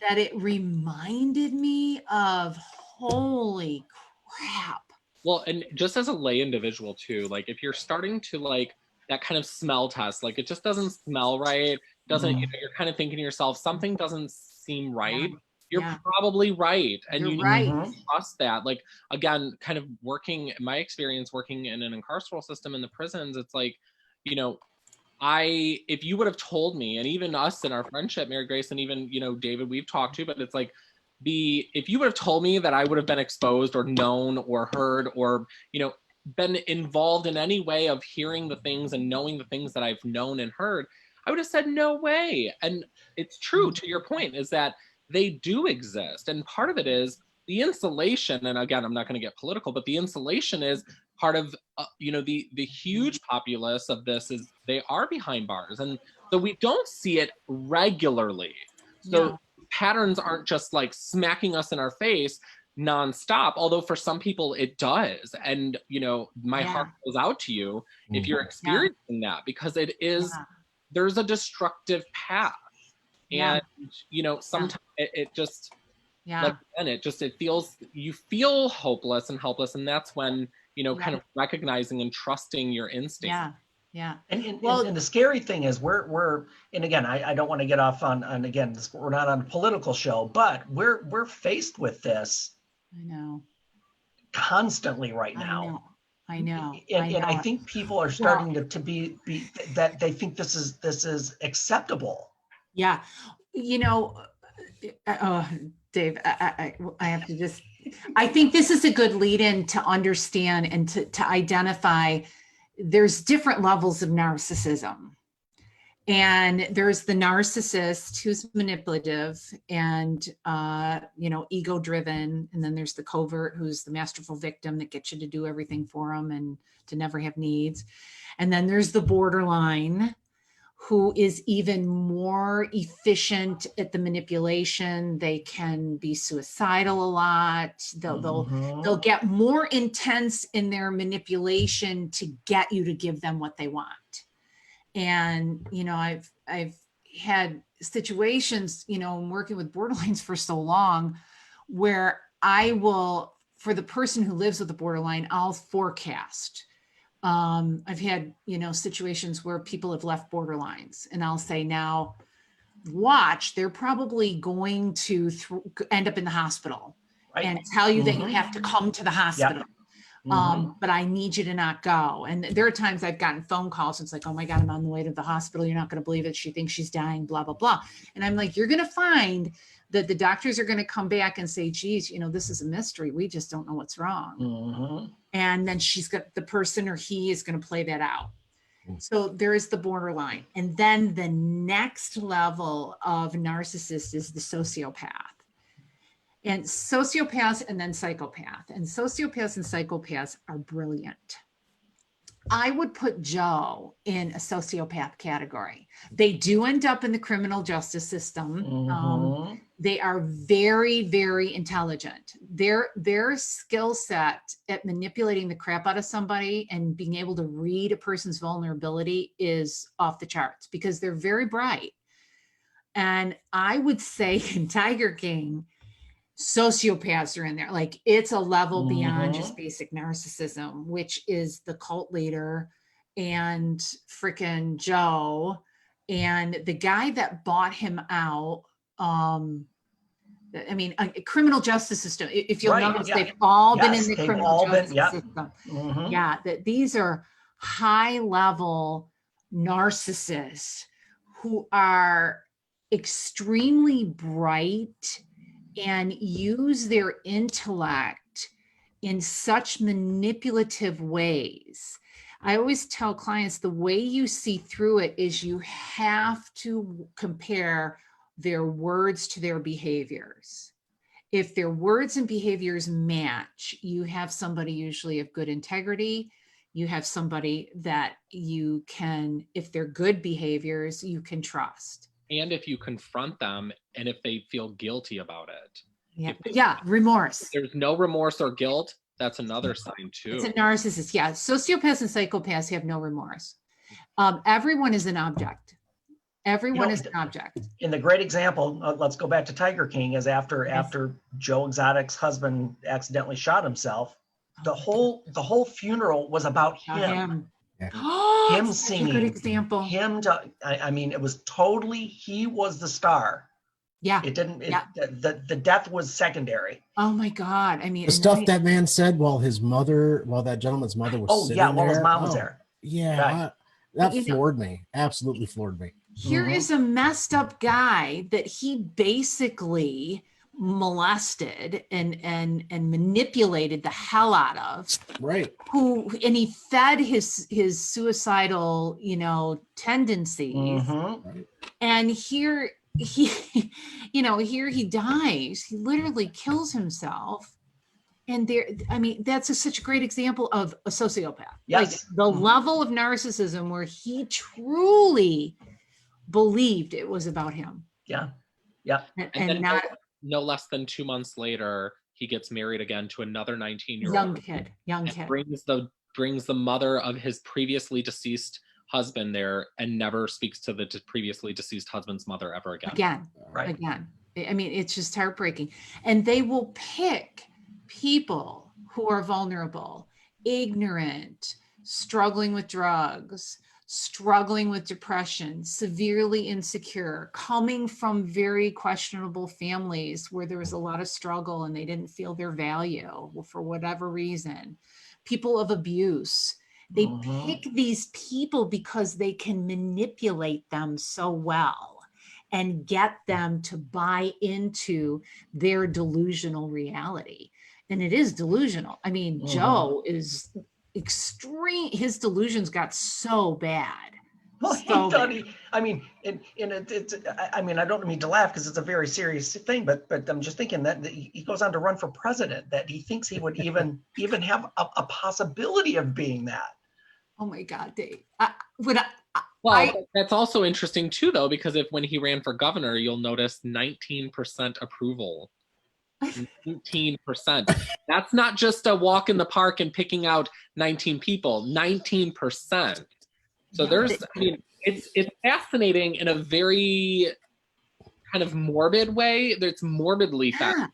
that it reminded me of, holy crap. Well, and just as a lay individual too, like if you're starting to like that kind of smell test, like it just doesn't smell right, doesn't, you know, you're kind of thinking to yourself, something doesn't seem right. You're probably right. And you need to trust that. Like, again, kind of working, my experience working in an incarceral system in the prisons, it's like, you know, if you would have told me, and even us in our friendship, Mary Grace, and even, you know, David, we've talked to, but it's like, if you would have told me that I would have been exposed or known or heard or, you know, been involved in any way of hearing the things and knowing the things that I've known and heard, I would have said, no way. And it's true, to your point, is that they do exist. And part of it is the insulation. And again, I'm not going to get political, but the insulation is part of, you know, the huge populace of this is they are behind bars. And so we don't see it regularly. So patterns aren't just like smacking us in our face nonstop, although for some people it does. And, you know, my heart goes out to you if you're experiencing that, because it is, there's a destructive path. And, you know, sometimes it just, like, and it feels, you feel hopeless and helpless. And that's when, you know, kind of recognizing and trusting your instinct. And the scary thing is we're and again, I don't want to get off on again, we're not on a political show, but we're faced with this. I know. Constantly right now. I know. And I think people are starting to be that they think this is acceptable. Yeah. You know, Dave, I have to just, I think this is a good lead in to understand and to identify there's different levels of narcissism. And there's the narcissist who's manipulative and, you know, ego driven. And then there's the covert who's the masterful victim that gets you to do everything for them and to never have needs. And then there's the borderline who is even more efficient at the manipulation. They can be suicidal a lot. They'll get more intense in their manipulation to get you to give them what they want. And, you know, I've had situations, you know, I'm working with borderlines for so long where I will, for the person who lives with the borderline, I'll forecast. I've had, you know, situations where people have left borderlines and I'll say, now watch, they're probably going to end up in the hospital and tell you that you have to come to the hospital. But I need you to not go. And there are times I've gotten phone calls. It's like, oh my God, I'm on the way to the hospital. You're not going to believe it. She thinks she's dying, blah, blah, blah. And I'm like, you're going to find that the doctors are going to come back and say, geez, you know, this is a mystery. We just don't know what's wrong. And then the person or he is going to play that out. So there is the borderline. And then the next level of narcissist is the sociopath. And sociopaths and then psychopath. And sociopaths and psychopaths are brilliant. I would put Joe in a sociopath category. They do end up in the criminal justice system. They are very, very intelligent. Their skill set at manipulating the crap out of somebody and being able to read a person's vulnerability is off the charts because they're very bright. And I would say in Tiger King, sociopaths are in there. Like it's a level beyond just basic narcissism, which is the cult leader and frickin' Joe and the guy that bought him out. I mean, a criminal justice system. If you'll notice, they've all been in the criminal justice system. Yeah, that these are high level narcissists who are extremely bright and use their intellect in such manipulative ways. I always tell clients the way you see through it is you have to compare their words to their behaviors. If their words and behaviors match, you have somebody usually of good integrity. You have somebody that you can, if they're good behaviors, you can trust. And if you confront them and if they feel guilty about it. Remorse. If there's no remorse or guilt, that's another sign too. It's a narcissist. Yeah. Sociopaths and psychopaths have no remorse. Everyone is an object. Everyone is an object. In the great example, let's go back to Tiger King, is after Joe Exotic's husband accidentally shot himself, the whole funeral was about him. Him singing. Good example. I mean, it was totally, he was the star. Yeah. It didn't, the death was secondary. Oh my God. I mean, the stuff that man said while that gentleman's mother was sitting there. While his mom was there. Yeah. Right. That floored me. Absolutely floored me. Here is a messed up guy that he basically molested and manipulated the hell out of. Right. And he fed his suicidal, tendencies. Right. And here he dies. He literally kills himself. And that's such a great example of a sociopath. Yes. Like the level of narcissism where he truly believed it was about him. Yeah. And then not no less than 2 months later, he gets married again to another 19-year-old young kid. Brings the mother of his previously deceased husband there, and never speaks to the previously deceased husband's mother ever again. Again. I mean, it's just heartbreaking. And they will pick people who are vulnerable, ignorant, struggling with drugs, struggling with depression, severely insecure, coming from very questionable families where there was a lot of struggle and they didn't feel their value for whatever reason, people of abuse. They pick these people because they can manipulate them so well and get them to buy into their delusional reality. And it is delusional. I mean, Joe is extreme. His delusions got so bad. Well, he thought I mean, I don't mean to laugh because it's a very serious thing, but I'm just thinking that he goes on to run for president, that he thinks he would even have a possibility of being that. Oh my God, Dave. That's also interesting too, though, because when he ran for governor, you'll notice 19% approval. 19%. That's not just a walk in the park and picking out 19 people. 19%. So it's fascinating in a very kind of morbid way. It's morbidly fascinating.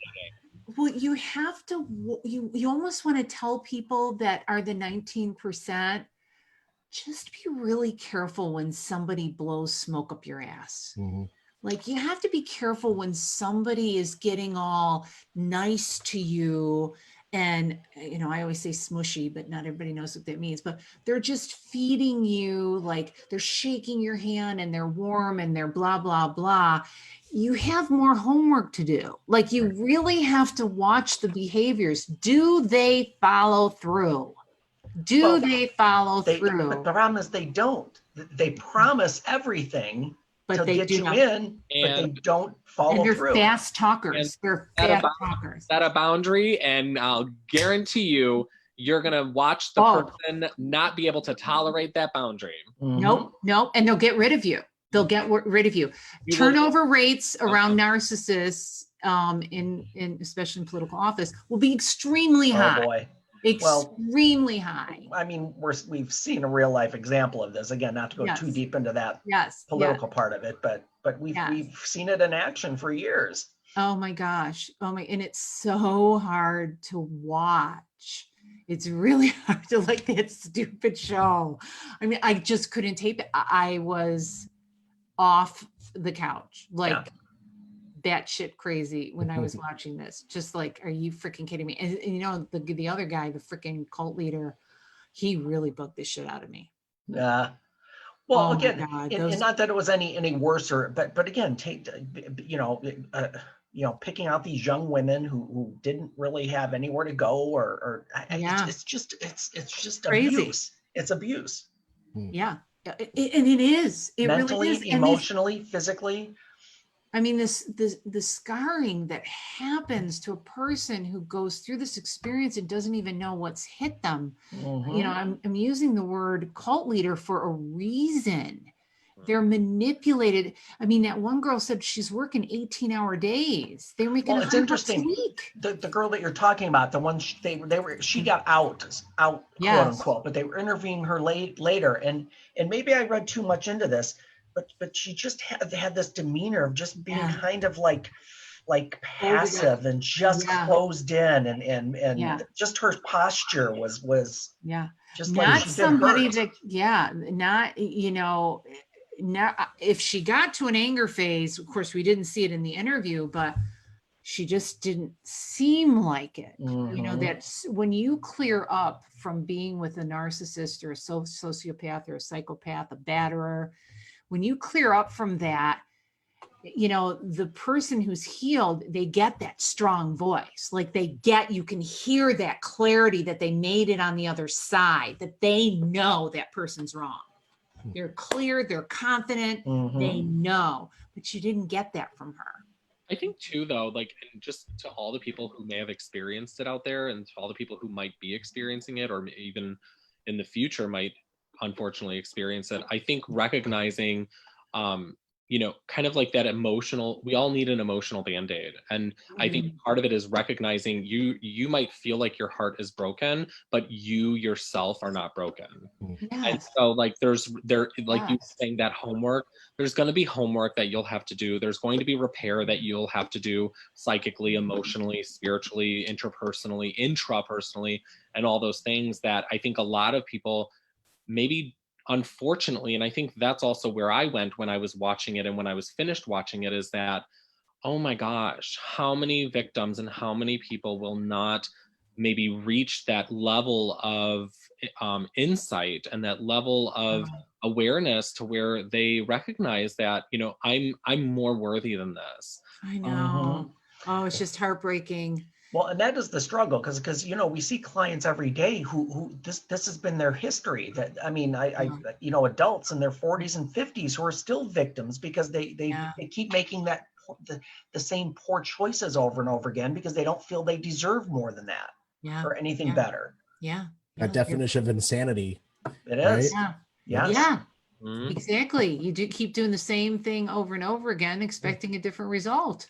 Well, you have to. You almost want to tell people that are the 19%. Just be really careful when somebody blows smoke up your ass. Like, you have to be careful when somebody is getting all nice to you. And, I always say smushy, but not everybody knows what that means. But they're just feeding you, like they're shaking your hand and they're warm and they're blah, blah, blah. You have more homework to do. Like, you really have to watch the behaviors. Do they follow through? They follow through? But the problem is they don't. They promise everything but to they get do you not. in, but they don't follow they're through. Fast talkers. They're fast talkers. Set a boundary, and I'll guarantee you're going to watch the person not be able to tolerate that boundary. Nope. And they'll get rid of you. Turnover rates around narcissists, in especially in political office, will be extremely high. Boy. Extremely high. I mean, we've seen a real life example of this. Again, not to go too deep into that political part of it, but we've seen it in action for years. Oh my gosh. And it's so hard to watch. It's really hard to like that stupid show. I mean, I just couldn't tape it. I was off the couch, batshit crazy when I was watching this. Just like, are you freaking kidding me? And the other guy, the freaking cult leader, he really bugged the shit out of me. Yeah. Well, again, and not that it was any worse, but again, picking out these young women who didn't really have anywhere to go, it's just crazy. Abuse. It's abuse. Yeah, and it is. It mentally, really is. Emotionally, physically. I mean, the scarring that happens to a person who goes through this experience and doesn't even know what's hit them. I'm using the word cult leader for a reason. They're manipulated. I mean, that one girl said she's working 18-hour days. They're making Well, it's $100 a interesting. week. The girl that you're talking about, the one she got out quote Yes. unquote, but they were interviewing her later, and maybe I read too much into this, but she just had this demeanor of just being Yeah. kind of like passive and just closed in, and just her posture was just not like she somebody did that not now if she got to an anger phase, of course we didn't see it in the interview, but she just didn't seem like it. You know, that's when you clear up from being with a narcissist or a sociopath or a psychopath, a batterer, when you clear up from that, you know, the person who's healed, they get that strong voice. Like you can hear that clarity that they made it on the other side, that they know that person's wrong. They're clear, they're confident, they know, but you didn't get that from her. I think too, though, like, and just to all the people who may have experienced it out there, and to all the people who might be experiencing it, or even in the future might unfortunately experience it, I think recognizing, you know, kind of like that emotional, we all need an emotional band-aid. And I think part of it is recognizing you might feel like your heart is broken, but you yourself are not broken. And so like you saying that homework, there's going to be homework that you'll have to do. There's going to be repair that you'll have to do psychically, emotionally, spiritually, intrapersonally, and all those things that I think a lot of people maybe, unfortunately, and I think that's also where I went when I was watching it and when I was finished watching it, is that, oh my gosh, how many victims and how many people will not maybe reach that level of insight and that level of awareness to where they recognize that, you know, I'm more worthy than this. I know. Oh, it's just heartbreaking. Well, and that is the struggle, because you know, we see clients every day who this has been their history. That I mean, I you know, adults in their 40s and 50s who are still victims because they keep making the same poor choices over and over again because they don't feel they deserve more than that or anything better. That definition of insanity. It is. Right? Exactly. You do keep doing the same thing over and over again, expecting a different result.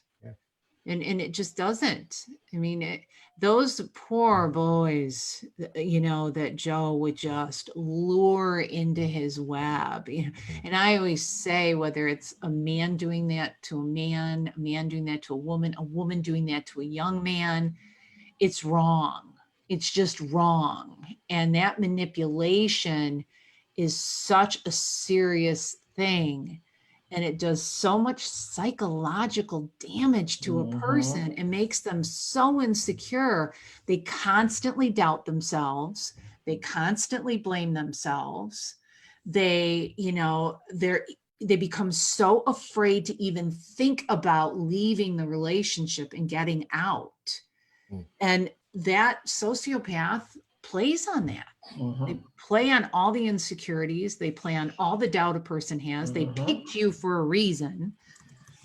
And it just doesn't. I mean, those poor boys, you know, that Joe would just lure into his web. You know? And I always say, whether it's a man doing that to a man doing that to a woman doing that to a young man, it's wrong. It's just wrong. And that manipulation is such a serious thing. And it does so much psychological damage to a person and makes them so insecure. They constantly doubt themselves. They constantly blame themselves. They, you know, they become so afraid to even think about leaving the relationship and getting out. And that sociopath plays on that. They play on all the insecurities. They play on all the doubt a person has. They picked you for a reason.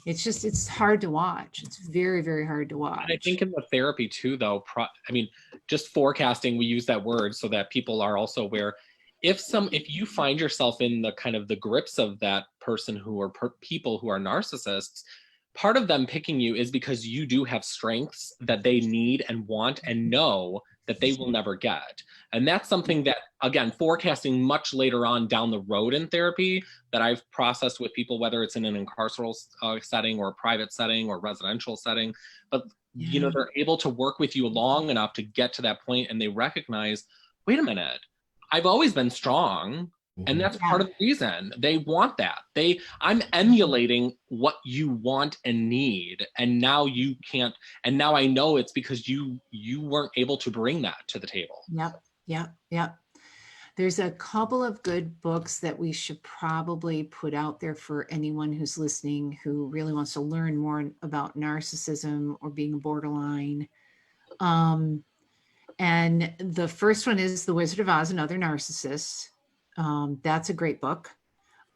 It's hard to watch. It's very, very hard to watch. And I think in the therapy too, though, I mean, just forecasting, we use that word so that people are also aware. If you find yourself in the kind of the grips of that person who are people who are narcissists, part of them picking you is because you do have strengths that they need and want and know that they will never get. And that's something that, again, forecasting much later on down the road in therapy that I've processed with people, whether it's in an incarceral setting or a private setting or residential setting, but you know, they're able to work with you long enough to get to that point and they recognize, wait a minute, I've always been strong. And that's part of the reason they want that. I'm emulating what you want and need. And now you can't. And now I know it's because you weren't able to bring that to the table. Yep. There's a couple of good books that we should probably put out there for anyone who's listening who really wants to learn more about narcissism or being borderline. And the first one is The Wizard of Oz and Other Narcissists. That's a great book.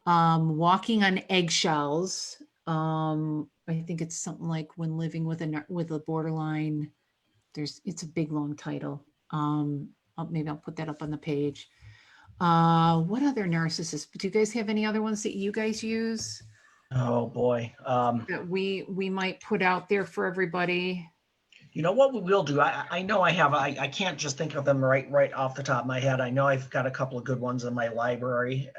Walking on Eggshells. I think it's something like When Living with a Borderline. It's a big long title. Maybe I'll put that up on the page. What other narcissists? Do you guys have any other ones that you guys use Oh boy. that we might put out there for everybody? You know what we will do? I know I have. I can't just think of them right off the top of my head. I know I've got a couple of good ones in my library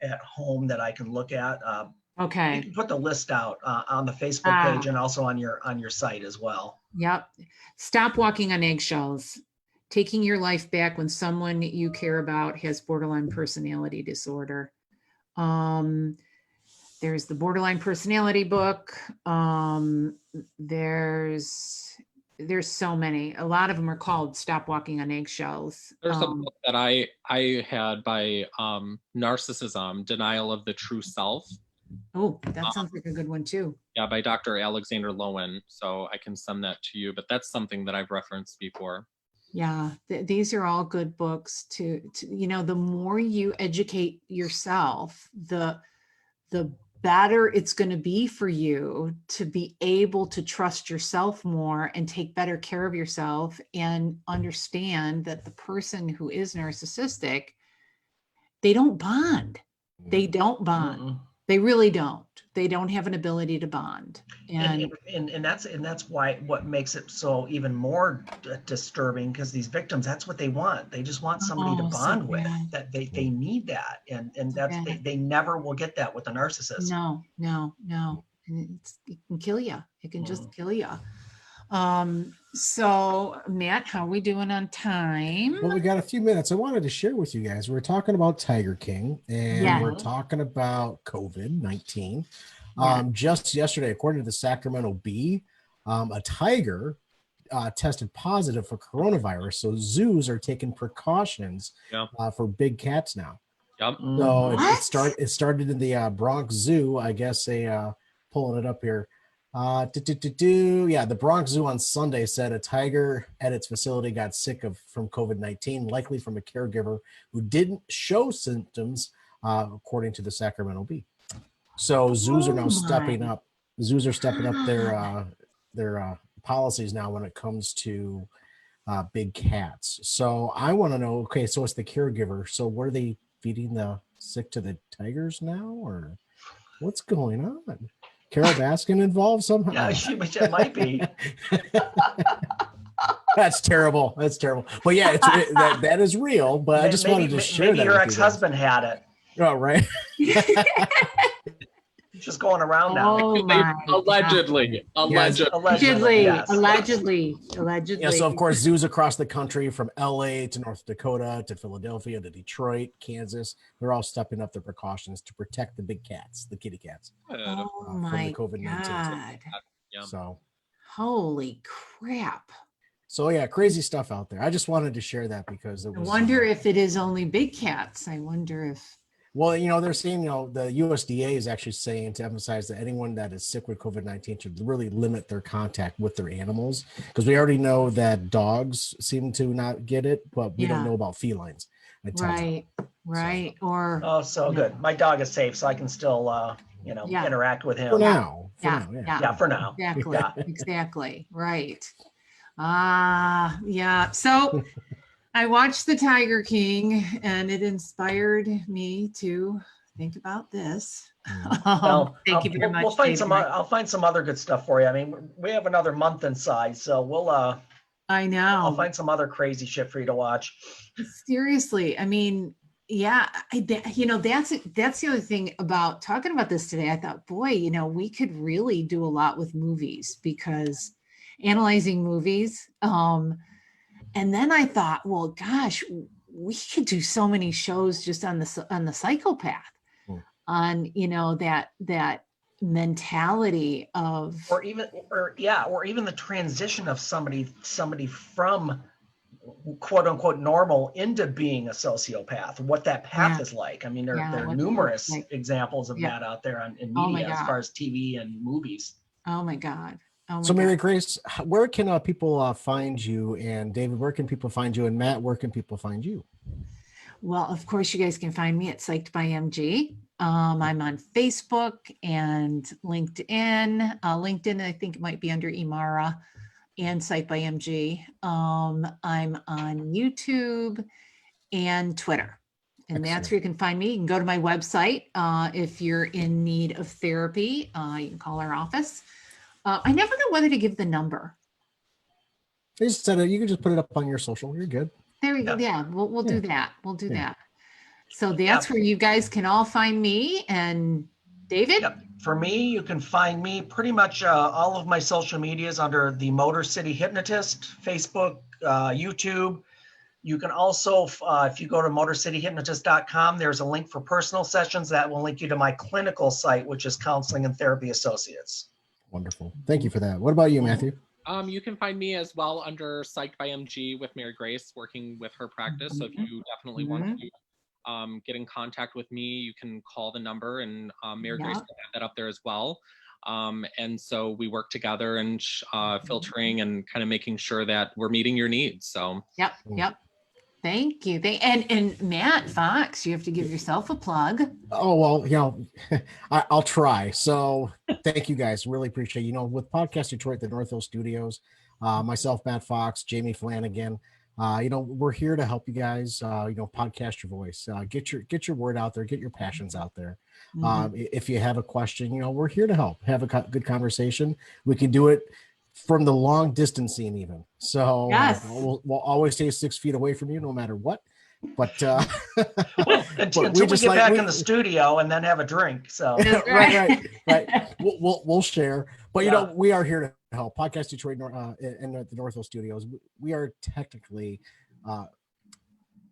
at home that I can look at. You Okay. can put the list out on the Facebook page and also on your site as well. Yep. Stop walking on eggshells. Taking your life back when someone you care about has borderline personality disorder. There's the borderline personality book. There's so many. A lot of them are called Stop Walking on Eggshells. There's a book that I had by Narcissism, Denial of the True Self. Oh, that sounds like a good one too. Yeah, by Dr. Alexander Lowen. So I can send that to you, but that's something that I've referenced before. Yeah, these are all good books to, the more you educate yourself, the better it's going to be for you to be able to trust yourself more and take better care of yourself and understand that the person who is narcissistic, they don't bond. They don't bond. Mm-mm. They really don't. They don't have an ability to bond. And that's why what makes it so even more disturbing, because these victims, that's what they want. They just want somebody to bond with. That they need that, and that's they never will get that with a narcissist. No. And it can kill you. It can just kill you. So Matt, how are we doing on time? Well, we got a few minutes. I wanted to share with you guys. We're talking about Tiger King, and we're talking about COVID-19. Just yesterday, according to the Sacramento Bee, a tiger tested positive for coronavirus. So zoos are taking precautions for big cats now. Yep. So it started in the Bronx Zoo. I guess they pulling it up here. The Bronx Zoo on Sunday said a tiger at its facility got sick from COVID-19, likely from a caregiver who didn't show symptoms, according to the Sacramento Bee. So zoos are now stepping up. Zoos are stepping up their policies now when it comes to big cats. So I want to know. Okay, so it's the caregiver. So were they feeding the sick to the tigers now, or what's going on? Carol Baskin involved somehow? Yeah, it might be. That's terrible. But yeah, that is real. But I just wanted to share that. Maybe your ex-husband had it. Oh, right. Just going around now. Allegedly. Yes. Allegedly. Yeah, so of course, zoos across the country, from LA to North Dakota to Philadelphia to Detroit, Kansas, they're all stepping up their precautions to protect the big cats, the kitty cats, from the COVID-19. God. So, holy crap. So yeah, crazy stuff out there. I just wanted to share that because it was. I wonder if it is only big cats. I wonder if. Well, they're saying, the USDA is actually saying to emphasize that anyone that is sick with COVID-19 should really limit their contact with their animals, because we already know that dogs seem to not get it, but we don't know about felines. Right. So. So good. My dog is safe, so I can still, interact with him. For now. For now. Exactly. Yeah. Exactly. Right. Yeah. So I watched The Tiger King, and it inspired me to think about this. Thank you very much. We'll find I'll find some other good stuff for you. I mean, we have another month inside, so we'll. I know. I'll find some other crazy shit for you to watch. Seriously, I mean, yeah, that's the other thing about talking about this today. I thought, boy, we could really do a lot with movies, because analyzing movies. And then I thought, well, gosh, we could do so many shows just on the psychopath, on that mentality of, or even the transition of somebody from quote unquote normal into being a sociopath. What that path is like. I mean, there are numerous examples of that out there in media, as far as TV and movies. Oh my God. So Mary Grace, where can people find you? And David, where can people find you? And Matt, where can people find you? Well, of course, you guys can find me at Psyched by MG. I'm on Facebook and LinkedIn. LinkedIn, I think it might be under Imara, and Psyched by MG. I'm on YouTube and Twitter. And that's Excellent. where you can find me. You can go to my website. If you're in need of therapy, you can call our office. I never know whether to give the number. They just said it. You can just put it up on your social. You're good. There we go. Yeah. Yeah, we'll Yeah. do that. We'll do Yeah. that. So that's where you guys can all find me. And David? Yep. For me, you can find me pretty much all of my social medias under the Motor City Hypnotist, Facebook, YouTube. You can also, if you go to motorcityhypnotist.com, there's a link for personal sessions that will link you to my clinical site, which is Counseling and Therapy Associates. Wonderful. Thank you for that. What about you, Matthew? You can find me as well under Psyched by MG with Mary Grace, working with her practice. So if you definitely want to get in contact with me, you can call the number, and Mary Grace will have that up there as well. And so we work together and filtering and kind of making sure that we're meeting your needs. So Yep. Thank you. And Matt Fox, you have to give yourself a plug. Oh, well, I'll try. So thank you guys. Really appreciate it. With Podcast Detroit, the North Hill Studios, myself, Matt Fox, Jamie Flanagan, we're here to help you guys, podcast your voice, get your word out there, get your passions out there. If you have a question, we're here to help, have a good conversation. We can do it from the long distancing even. So we'll always stay 6 feet away from you no matter what. But until we get back in the studio and then have a drink. So right. We'll share. But we are here to help. Podcast Detroit and the North Hill Studios. We are technically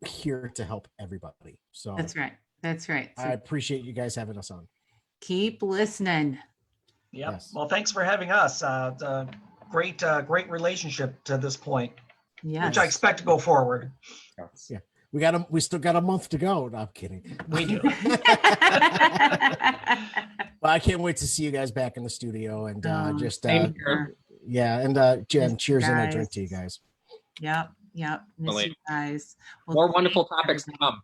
here to help everybody. So that's right. So I appreciate you guys having us on. Keep listening. Yeah. Yes. Well, thanks for having us. Great relationship to this point, which I expect to go forward. Yeah. We still got a month to go. No, I'm kidding. We do. But I can't wait to see you guys back in the studio and same here. Jen, cheers and a drink to you guys. Yep. Miss you guys. More wonderful topics to come.